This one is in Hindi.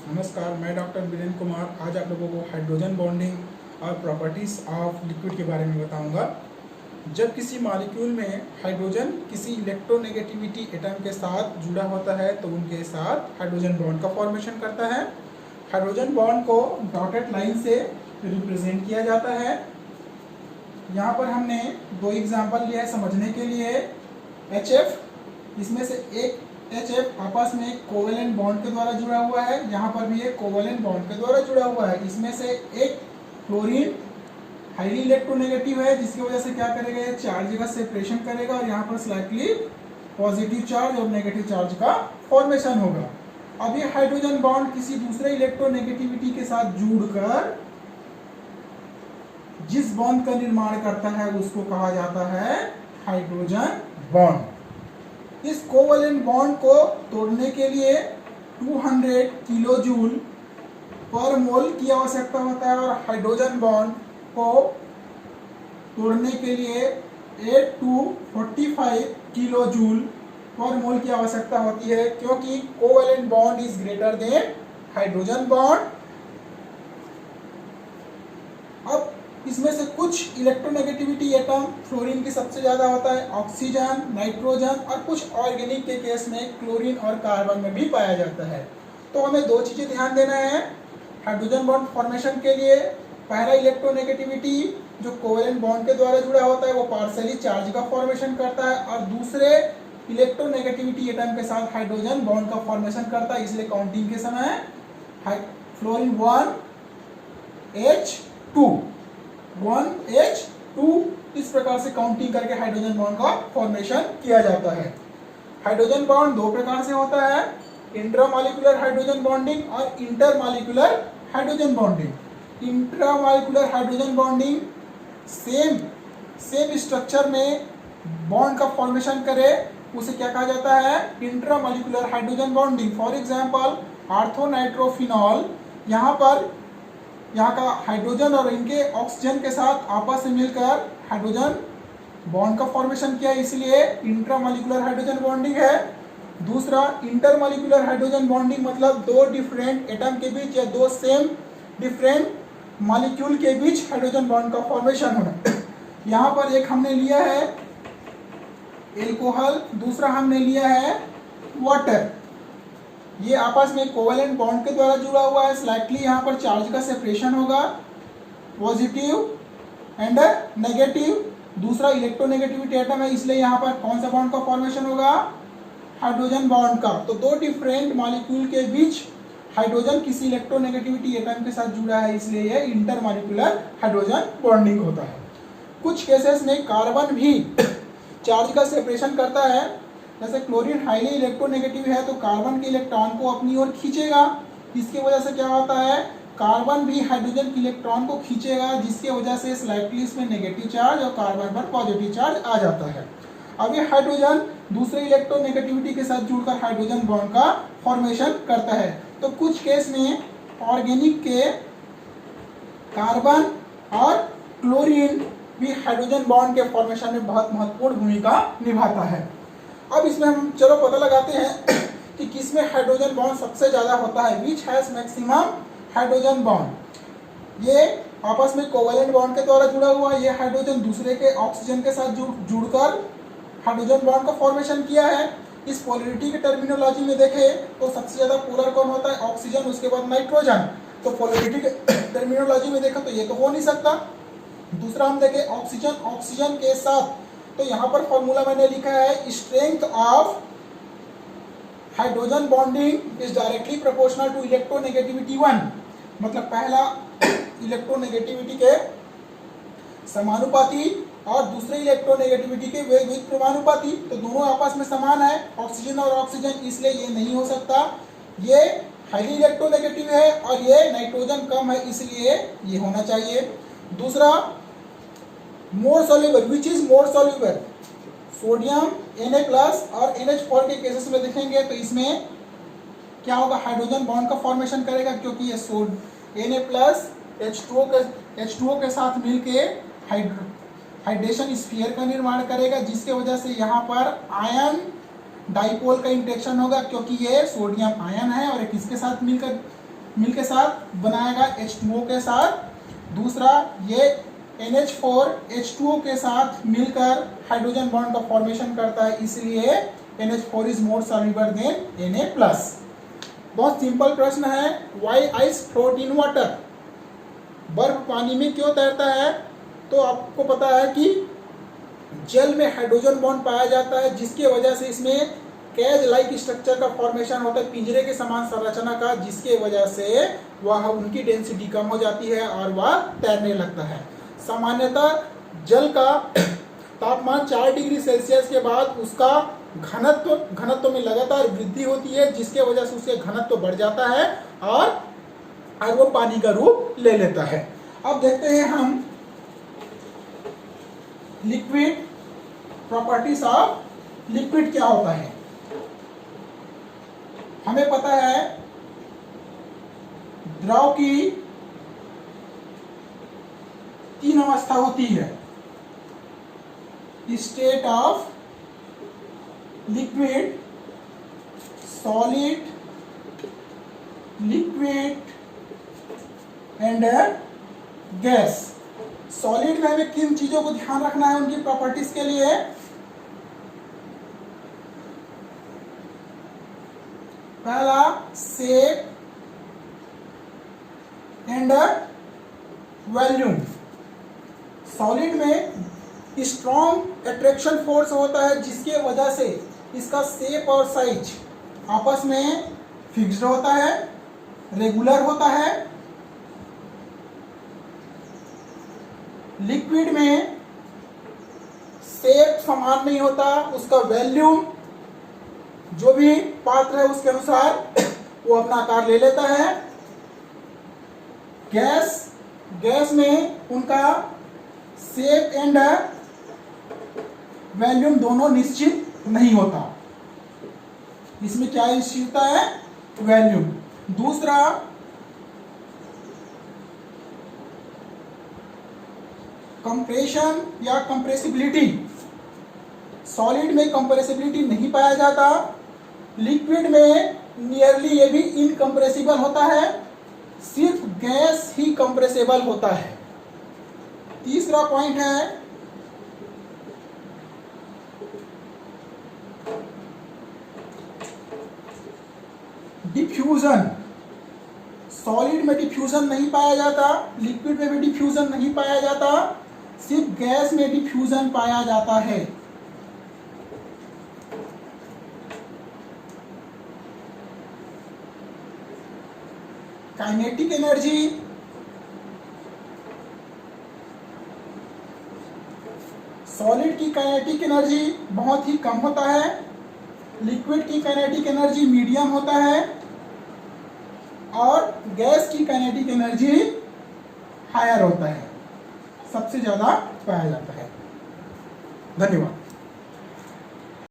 नमस्कार, मैं डॉक्टर वीरेंद्र कुमार आज आप लोगों को हाइड्रोजन बॉन्डिंग और प्रॉपर्टीज़ ऑफ लिक्विड के बारे में बताऊंगा। जब किसी मॉलिक्यूल में हाइड्रोजन किसी इलेक्ट्रोनेगेटिविटी एटम के साथ जुड़ा होता है तो उनके साथ हाइड्रोजन बॉन्ड का फॉर्मेशन करता है। हाइड्रोजन बॉन्ड को डॉटेड लाइन से रिप्रेजेंट किया जाता है। यहाँ पर हमने दो एग्जाम्पल लिया है समझने के लिए। HF, इसमें से एक HF आपस में एक कोवेलेंट बॉन्ड के द्वारा जुड़ा हुआ है, यहाँ पर भी एक कोवेलेंट बॉन्ड के द्वारा जुड़ा हुआ है। इसमें से एक क्लोरीन हाईली इलेक्ट्रोनेगेटिव है, जिसकी वजह से क्या करेगा, ये चार्ज का सेपरेशन करेगा और यहाँ पर स्लाइटली पॉजिटिव चार्ज और नेगेटिव चार्ज का फॉर्मेशन होगा। अब ये हाइड्रोजन बॉन्ड किसी दूसरे इलेक्ट्रोनेगेटिविटी के साथ जुड़कर जिस बॉन्ड का निर्माण करता है उसको कहा जाता है हाइड्रोजन बॉन्ड। इस कोवेलेंट बॉन्ड को तोड़ने के लिए 200 किलो जूल पर मोल की आवश्यकता होता है और हाइड्रोजन बॉन्ड को तोड़ने के लिए 8 to 45 किलो जूल पर मोल की आवश्यकता होती है, क्योंकि covalent bond is greater than hydrogen bond. अब इसमें से कुछ इलेक्ट्रोनेगेटिविटी एटम फ्लोरीन की सबसे ज्यादा होता है, ऑक्सीजन, नाइट्रोजन और कुछ ऑर्गेनिक के केस में क्लोरीन और कार्बन में भी पाया जाता है। तो हमें दो चीजें ध्यान देना है हाइड्रोजन बॉन्ड फॉर्मेशन के लिए। पहला इलेक्ट्रोनेगेटिविटी जो कोवेलेंट बॉन्ड के द्वारा जुड़ा होता है वो पार्शियली चार्ज का फॉर्मेशन करता है, और दूसरे इलेक्ट्रोनेगेटिविटी एटम के साथ हाइड्रोजन बॉन्ड का फॉर्मेशन करता है। इसलिए काउंटिंग के समय फ्लोरीन 1H2 इस प्रकार से काउंटिंग करके हाइड्रोजन बॉन्ड का फॉर्मेशन किया जाता है। हाइड्रोजन बॉन्ड दो प्रकार से होता है, इंट्रामॉलिक्यूलर हाइड्रोजन बॉन्डिंग और intermolecular hydrogen bonding. Intramolecular hydrogen bonding same structure में बॉन्ड का फॉर्मेशन करे उसे क्या कहा जाता है, intramolecular hydrogen bonding. For example orthonitrophenol, यहाँ का हाइड्रोजन और इनके ऑक्सीजन के साथ आपस में मिलकर हाइड्रोजन बॉन्ड का फॉर्मेशन किया, इसलिए इंट्रामॉलिक्यूलर हाइड्रोजन बॉन्डिंग है। दूसरा इंटरमॉलिक्यूलर हाइड्रोजन बॉन्डिंग, मतलब दो डिफरेंट एटम के बीच या दो सेम डिफरेंट मॉलिक्यूल के बीच हाइड्रोजन बॉन्ड का फॉर्मेशन होना। यहाँ पर एक हमने लिया है एल्कोहल, दूसरा हमने लिया है वाटर। ये आपस में कोवेलेंट बॉन्ड के द्वारा जुड़ा हुआ है। स्लाइटली यहाँ पर चार्ज का सेपरेशन होगा, पॉजिटिव एंड नेगेटिव। दूसरा इलेक्ट्रोनेगेटिविटी एटम है, इसलिए यहाँ पर कौन सा बॉन्ड का फॉर्मेशन होगा, हाइड्रोजन बॉन्ड का। तो दो डिफरेंट मॉलिक्यूल के बीच हाइड्रोजन किसी इलेक्ट्रोनेगेटिविटी एटम के साथ जुड़ा है, इसलिए यह इंटरमॉलिक्यूलर हाइड्रोजन बॉन्डिंग होता है। कुछ केसेस में कार्बन भी चार्ज का सेपरेशन करता है। जैसे क्लोरीन हाईली इलेक्ट्रोनेगेटिव है तो कार्बन के इलेक्ट्रॉन को अपनी ओर खींचेगा। इसकी वजह से क्या होता है, कार्बन भी हाइड्रोजन के इलेक्ट्रॉन को खींचेगा, जिसकी वजह से स्लाइटली इसमें नेगेटिव चार्ज और कार्बन पर पॉजिटिव चार्ज आ जाता है। अब ये हाइड्रोजन दूसरे इलेक्ट्रोनेगेटिविटी के साथ जुड़कर हाइड्रोजन बॉन्ड का फॉर्मेशन करता है। तो कुछ केस में ऑर्गेनिक के कार्बन और क्लोरीन भी हाइड्रोजन बॉन्ड के फॉर्मेशन में बहुत महत्वपूर्ण भूमिका निभाता है। अब इसमें हम चलो पता लगाते हैं कि किसमें हाइड्रोजन बॉन्ड सबसे ज्यादा होता है। Which has maximum hydrogen bond. ये आपस में कोवेलेंट बॉन्ड के द्वारा जुड़ा हुआ है। ये हाइड्रोजन दूसरे के ऑक्सीजन के साथ जुड़कर हाइड्रोजन बॉन्ड का फॉर्मेशन किया है। इस पोलैरिटी के टर्मिनोलॉजी में देखें तो सबसे ज्यादा पोलर कौन होता है, ऑक्सीजन, उसके बाद नाइट्रोजन। तो पोलैरिटी के टर्मिनोलॉजी में देखा तो ये तो हो नहीं सकता। दूसरा हम देखें ऑक्सीजन के साथ, तो यहाँ पर फॉर्मूला मैंने लिखा है, strength of hydrogen bonding is directly proportional to electronegativity 1। मतलब पहला इलेक्ट्रोनेगेटिविटी के समानुपाती और दूसरे इलेक्ट्रोनेगेटिविटी के विपरीत समानुपाती। तो दोनों आपस में समान है, ऑक्सीजन और ऑक्सीजन, इसलिए ये नहीं हो सकता। ये हाईली इलेक्ट्रोनेगेटिव है और ये नाइट्रोजन कम है, इसलिए ये होना चाहिए। दूसरा more soluble, which is more soluble, sodium Na+ और NH4 के केसेस में देखेंगे तो इसमें क्या होगा, हाइड्रोजन बॉन्ड का फॉर्मेशन करेगा, क्योंकि ये Na+ H2O के साथ मिलके हाइड्रेशन स्फीयर का निर्माण करेगा, जिसके वजह से यहाँ पर आयन डाइपोल का इंटरेक्शन होगा, क्योंकि ये सोडियम आयन है और किसके साथ मिलकर मिल के साथ बनाएगा H2O के साथ। दूसरा, ये NH4H2O के साथ मिलकर हाइड्रोजन बॉन्ड का फॉर्मेशन करता है, इसलिए NH4 is more soluble than Na+। बहुत सिंपल प्रश्न है, why ice float in water? बर्फ पानी में क्यों तैरता है? तो आपको पता है कि जल में हाइड्रोजन बॉन्ड पाया जाता है, जिसके वजह से इसमें कैज लाइक स्ट्रक्चर का फॉर्मेशन होता है, पिंजरे के समान संरचना का, जिसके वजह से वह उनकी डेंसिटी कम हो जाती है और वह तैरने लगता है। सामान्यतः जल का तापमान 4 डिग्री सेल्सियस के बाद उसका घनत्व में लगातार वृद्धि होती है, जिसके वजह से उसके घनत्व बढ़ जाता है और वो पानी का रूप ले लेता है। अब देखते हैं हम लिक्विड प्रॉपर्टीज ऑफ लिक्विड क्या होता है। हमें पता है द्रव की 3 अवस्था होती है, state of liquid, solid, liquid and gas. Solid में हमें किन चीजों को ध्यान रखना है उनकी प्रॉपर्टीज के लिए? पहला, शेप एंड वॉल्यूम। सॉलिड में स्ट्रॉन्ग अट्रैक्शन फोर्स होता है, जिसके वजह से इसका शेप और साइज आपस में फिक्स्ड होता है, रेगुलर होता है। लिक्विड में शेप समान नहीं होता, उसका वॉल्यूम जो भी पात्र है उसके अनुसार वो अपना आकार ले लेता है। गैस में उनका शेप एंड वॉल्यूम दोनों निश्चित नहीं होता, इसमें क्या निश्चित होता है? वॉल्यूम। दूसरा, कंप्रेशन या कंप्रेसिबिलिटी। सॉलिड में कंप्रेसिबिलिटी नहीं पाया जाता, लिक्विड में नियरली ये भी इनकंप्रेसिबल होता है, सिर्फ गैस ही कंप्रेसिबल होता है। तीसरा पॉइंट है डिफ्यूजन। सॉलिड में डिफ्यूजन नहीं पाया जाता, लिक्विड में भी डिफ्यूजन नहीं पाया जाता, सिर्फ गैस में डिफ्यूजन पाया जाता है। काइनेटिक एनर्जी, सॉलिड की काइनेटिक एनर्जी बहुत ही कम होता है, लिक्विड की काइनेटिक एनर्जी मीडियम होता है और गैस की काइनेटिक एनर्जी हायर होता है, सबसे ज्यादा पाया जाता है। धन्यवाद।